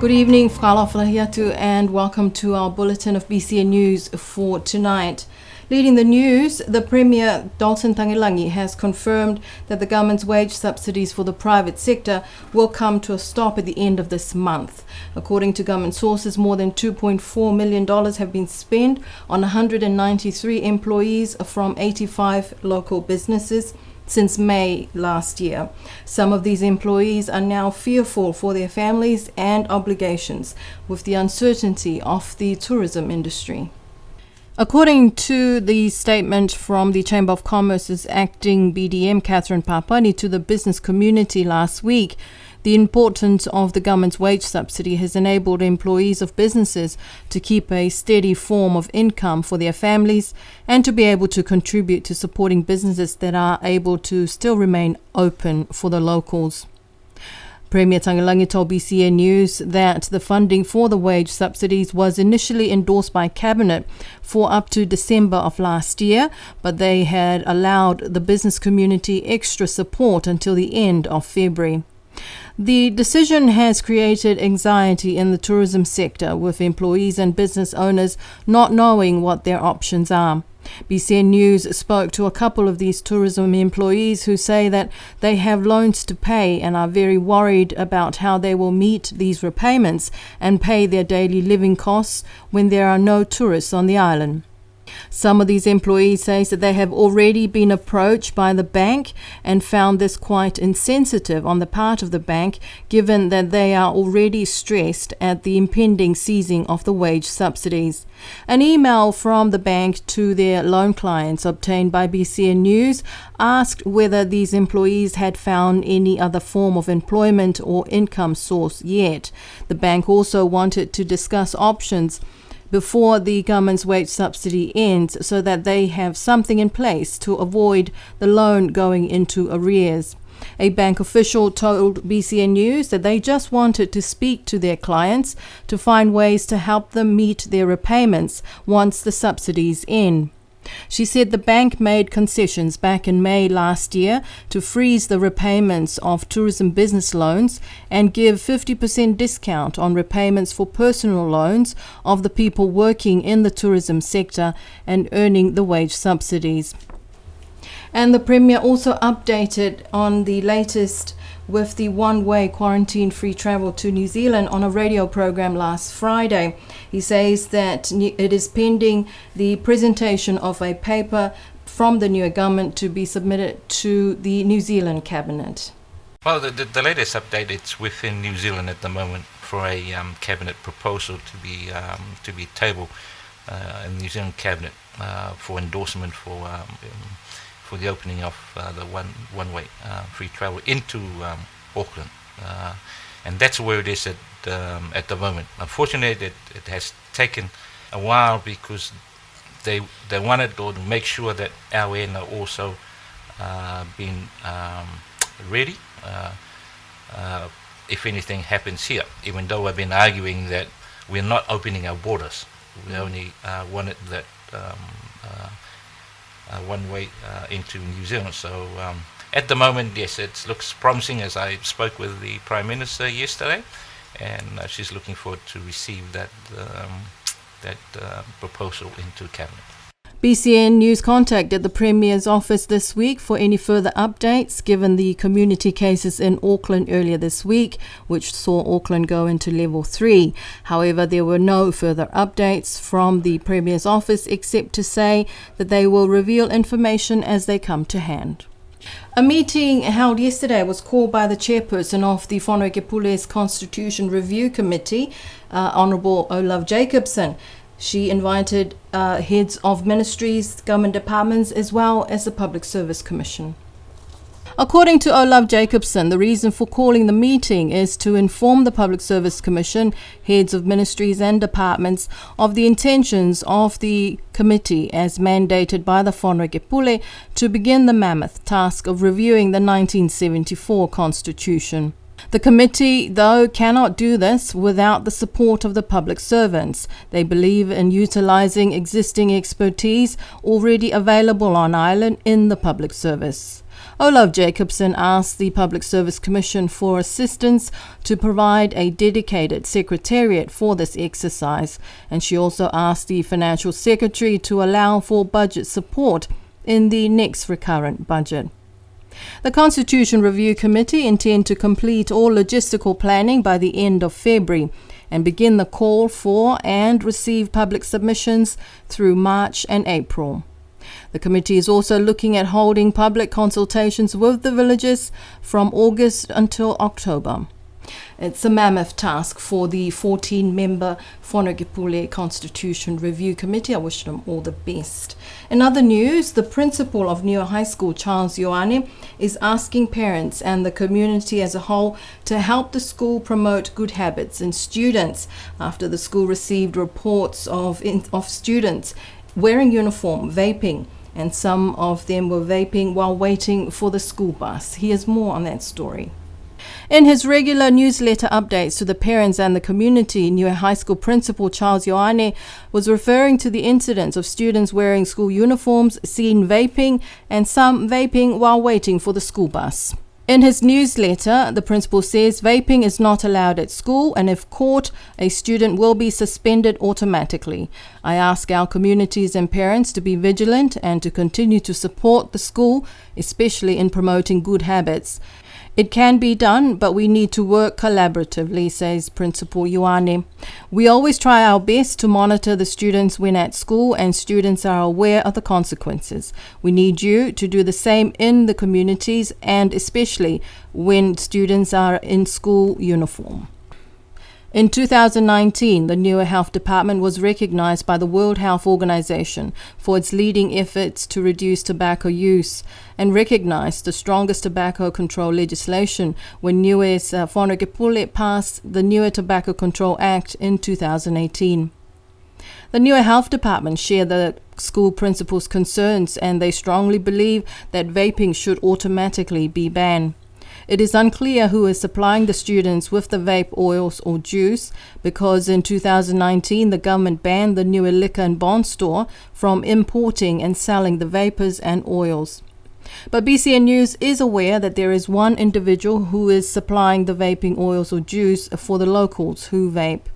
Good evening, Whakalahiatu, and welcome to our bulletin of BCN News for tonight. Leading the news, the Premier Dalton Tagilangi has confirmed that the government's wage subsidies for the private sector will come to a stop at the end of this month. According to government sources, more than $2.4 million have been spent on 193 employees from 85 local businesses since May last year. Some of these employees are now fearful for their families and obligations with the uncertainty of the tourism industry. According to the statement from the Chamber of Commerce's acting BDM, Catherine Papani, to the business community last week, the importance of the government's wage subsidy has enabled employees of businesses to keep a steady form of income for their families and to be able to contribute to supporting businesses that are able to still remain open for the locals. Premier Tagilangi told BCN News that the funding for the wage subsidies was initially endorsed by Cabinet for up to December of last year, but they had allowed the business community extra support until the end of February. The decision has created anxiety in the tourism sector, with employees and business owners not knowing what their options are. BCN News spoke to a couple of these tourism employees who say that they have loans to pay and are very worried about how they will meet these repayments and pay their daily living costs when there are no tourists on the island. Some of these employees say that they have already been approached by the bank and found this quite insensitive on the part of the bank, given that they are already stressed at the impending ceasing of the wage subsidies. An email from the bank to their loan clients obtained by BCN News asked whether these employees had found any other form of employment or income source yet. The bank also wanted to discuss options before the government's wage subsidy ends so that they have something in place to avoid the loan going into arrears. A bank official told BCN News that they just wanted to speak to their clients to find ways to help them meet their repayments once the subsidies end. She said the bank made concessions back in May last year to freeze the repayments of tourism business loans and give 50% discount on repayments for personal loans of the people working in the tourism sector and earning the wage subsidies. And the Premier also updated on the latest with the one-way quarantine-free travel to New Zealand on a radio program last Friday. He says that it is pending the presentation of a paper from the new government to be submitted to the New Zealand Cabinet. Well, the latest update, it's within New Zealand at the moment for a Cabinet proposal to be tabled in the New Zealand Cabinet for endorsement for the opening of the one-way free travel into Auckland, and that's where it is at the moment. Unfortunately, it has taken a while because they wanted to make sure that our end are also being ready if anything happens here. Even though I've been arguing that we're not opening our borders, we only wanted that. One way into New Zealand. So at the moment, yes, it looks promising, as I spoke with the Prime Minister yesterday, and she's looking forward to receive that proposal into Cabinet. BCN News contacted the Premier's office this week for any further updates, given the community cases in Auckland earlier this week, which saw Auckland go into level 3. However, there were no further updates from the Premier's office except to say that they will reveal information as they come to hand. A meeting held yesterday was called by the chairperson of the Whanokē Pule's Constitution Review Committee, Honourable Olaf Jacobson. She invited heads of ministries, government departments, as well as the Public Service Commission. According to Olaf Jacobson, the reason for calling the meeting is to inform the Public Service Commission, heads of ministries and departments of the intentions of the committee as mandated by the Whanokē Pule to begin the mammoth task of reviewing the 1974 Constitution. The committee, though, cannot do this without the support of the public servants. They believe in utilising existing expertise already available on island in the public service. Olaf Jacobson asked the Public Service Commission for assistance to provide a dedicated secretariat for this exercise, and she also asked the Financial Secretary to allow for budget support in the next recurrent budget. The Constitution Review Committee intend to complete all logistical planning by the end of February and begin the call for and receive public submissions through March and April. The committee is also looking at holding public consultations with the villages from August until October. It's a mammoth task for the 14-member Whanokepule Constitution Review Committee. I wish them all the best. In other news, the principal of Niue High School, Charles Ioane, is asking parents and the community as a whole to help the school promote good habits in students after the school received reports of students wearing uniform, vaping, and some of them were vaping while waiting for the school bus. Here's more on that story. In his regular newsletter updates to the parents and the community, Niue High School Principal Charles Ioane was referring to the incidents of students wearing school uniforms, seen vaping, and some vaping while waiting for the school bus. In his newsletter, the principal says vaping is not allowed at school, and if caught, a student will be suspended automatically. I ask our communities and parents to be vigilant and to continue to support the school, especially in promoting good habits. It can be done, but we need to work collaboratively, says Principal Ioane. We always try our best to monitor the students when at school, and students are aware of the consequences. We need you to do the same in the communities, and especially when students are in school uniform. In 2019, the Niue Health Department was recognized by the World Health Organization for its leading efforts to reduce tobacco use and recognized the strongest tobacco control legislation when Niue's Whanokepule passed the Niue Tobacco Control Act in 2018. The Niue Health Department share the school principal's concerns, and they strongly believe that vaping should automatically be banned. It is unclear who is supplying the students with the vape oils or juice, because in 2019 the government banned the Niue Liquor and Bond Store from importing and selling the vapors and oils. But BCN News is aware that there is one individual who is supplying the vaping oils or juice for the locals who vape.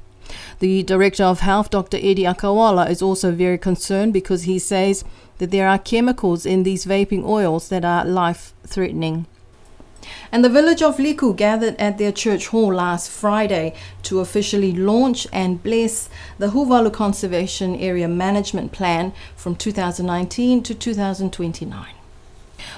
The Director of Health, Dr. Eddie Akawala, is also very concerned because he says that there are chemicals in these vaping oils that are life-threatening. And the village of Liku gathered at their church hall last Friday to officially launch and bless the Huvalu Conservation Area Management Plan from 2019 to 2029.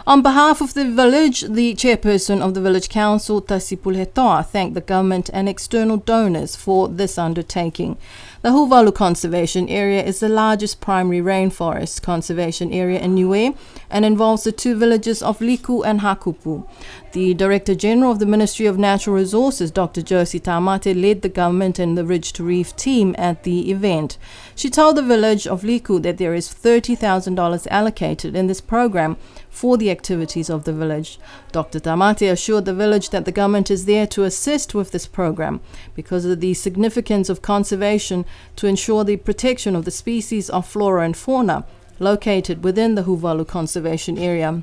On behalf of the village, the chairperson of the village council, Tasi Pulhetoa, thanked the government and external donors for this undertaking. The Huvalu Conservation Area is the largest primary rainforest conservation area in Niue and involves the two villages of Liku and Hakupu. The Director General of the Ministry of Natural Resources, Dr. Josie Tamate, led the government and the Ridge to Reef team at the event. She told the village of Liku that there is $30,000 allocated in this program for the activities of the village. Dr. Tamate assured the village that the government is there to assist with this program because of the significance of conservation to ensure the protection of the species of flora and fauna located within the Huvalu Conservation Area.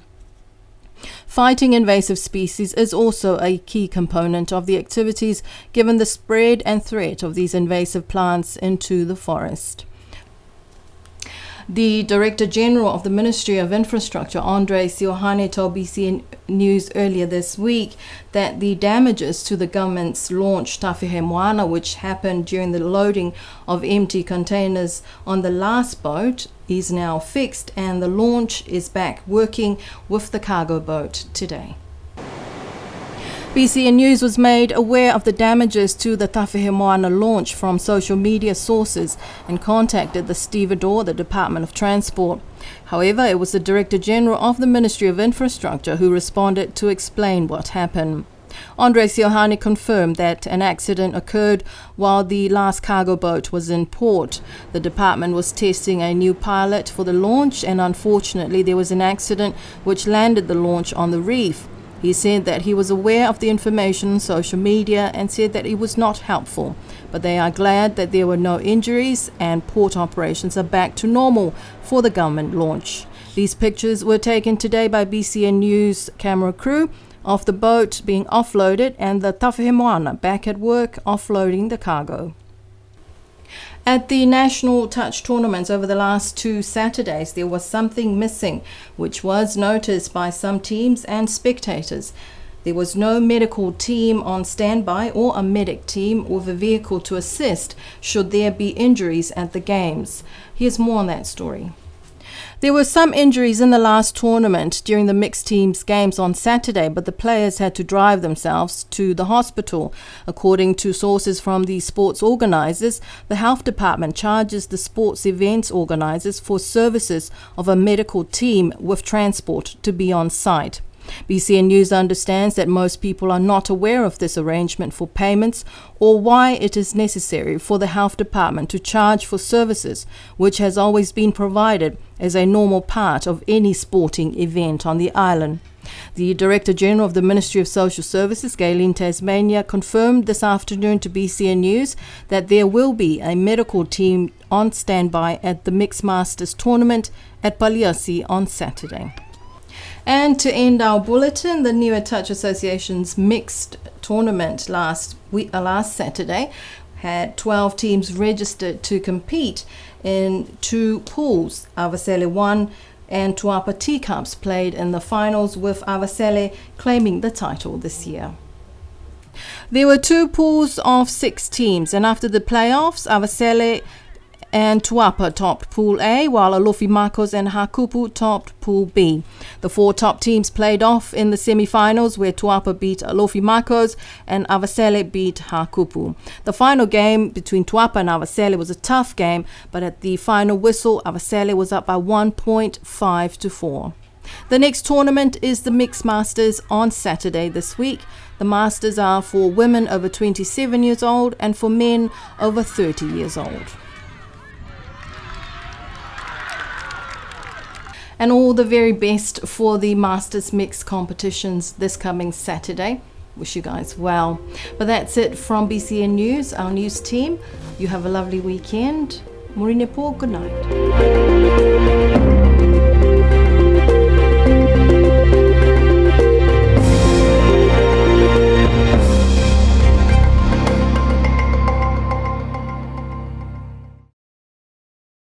Fighting invasive species is also a key component of the activities given the spread and threat of these invasive plants into the forest. The Director General of the Ministry of Infrastructure, Andre Siohane, told BCN News earlier this week that the damages to the government's launch Tawhihe Moana, which happened during the loading of empty containers on the last boat, is now fixed, and the launch is back working with the cargo boat today. BCN News was made aware of the damages to the Tawhihe Moana launch from social media sources and contacted the stevedore, the Department of Transport. However, it was the Director General of the Ministry of Infrastructure who responded to explain what happened. Andre Siohane confirmed that an accident occurred while the last cargo boat was in port. The department was testing a new pilot for the launch, and unfortunately there was an accident which landed the launch on the reef. He said that he was aware of the information on social media and said that it was not helpful, but they are glad that there were no injuries and port operations are back to normal for the government launch. These pictures were taken today by BCN News camera crew of the boat being offloaded and the Tawhine Moana back at work offloading the cargo. At the National Touch tournaments over the last 2 Saturdays, there was something missing, which was noticed by some teams and spectators. There was no medical team on standby or a medic team with a vehicle to assist should there be injuries at the games. Here's more on that story. There were some injuries in the last tournament during the mixed teams games on Saturday, but the players had to drive themselves to the hospital. According to sources from the sports organisers, the health department charges the sports events organisers for services of a medical team with transport to be on site. BCN News understands that most people are not aware of this arrangement for payments or why it is necessary for the health department to charge for services which has always been provided as a normal part of any sporting event on the island. The Director General of the Ministry of Social Services, Gayleen Tasmania, confirmed this afternoon to BCN News that there will be a medical team on standby at the Mixed Masters tournament at Paliasi on Saturday. And to end our bulletin, the Niue Touch Association's mixed tournament last Saturday had 12 teams registered to compete in 2 pools. Awasele won and Tuapa Teacups played in the finals, with Awasele claiming the title this year. There were 2 pools of 6 teams, and after the playoffs, Awasele and Tuapa topped Pool A, while Alofi Makos and Hakupu topped Pool B. The 4 top teams played off in the semi-finals, where Tuapa beat Alofi Makos and Awasele beat Hakupu. The final game between Tuapa and Awasele was a tough game, but at the final whistle, Awasele was up by 1.5 to 4. The next tournament is the Mixed Masters on Saturday this week. The Masters are for women over 27 years old and for men over 30 years old. And all the very best for the Masters Mixed competitions this coming Saturday. Wish you guys well. But that's it from BCN News, our news team. You have a lovely weekend. Morine po, good night.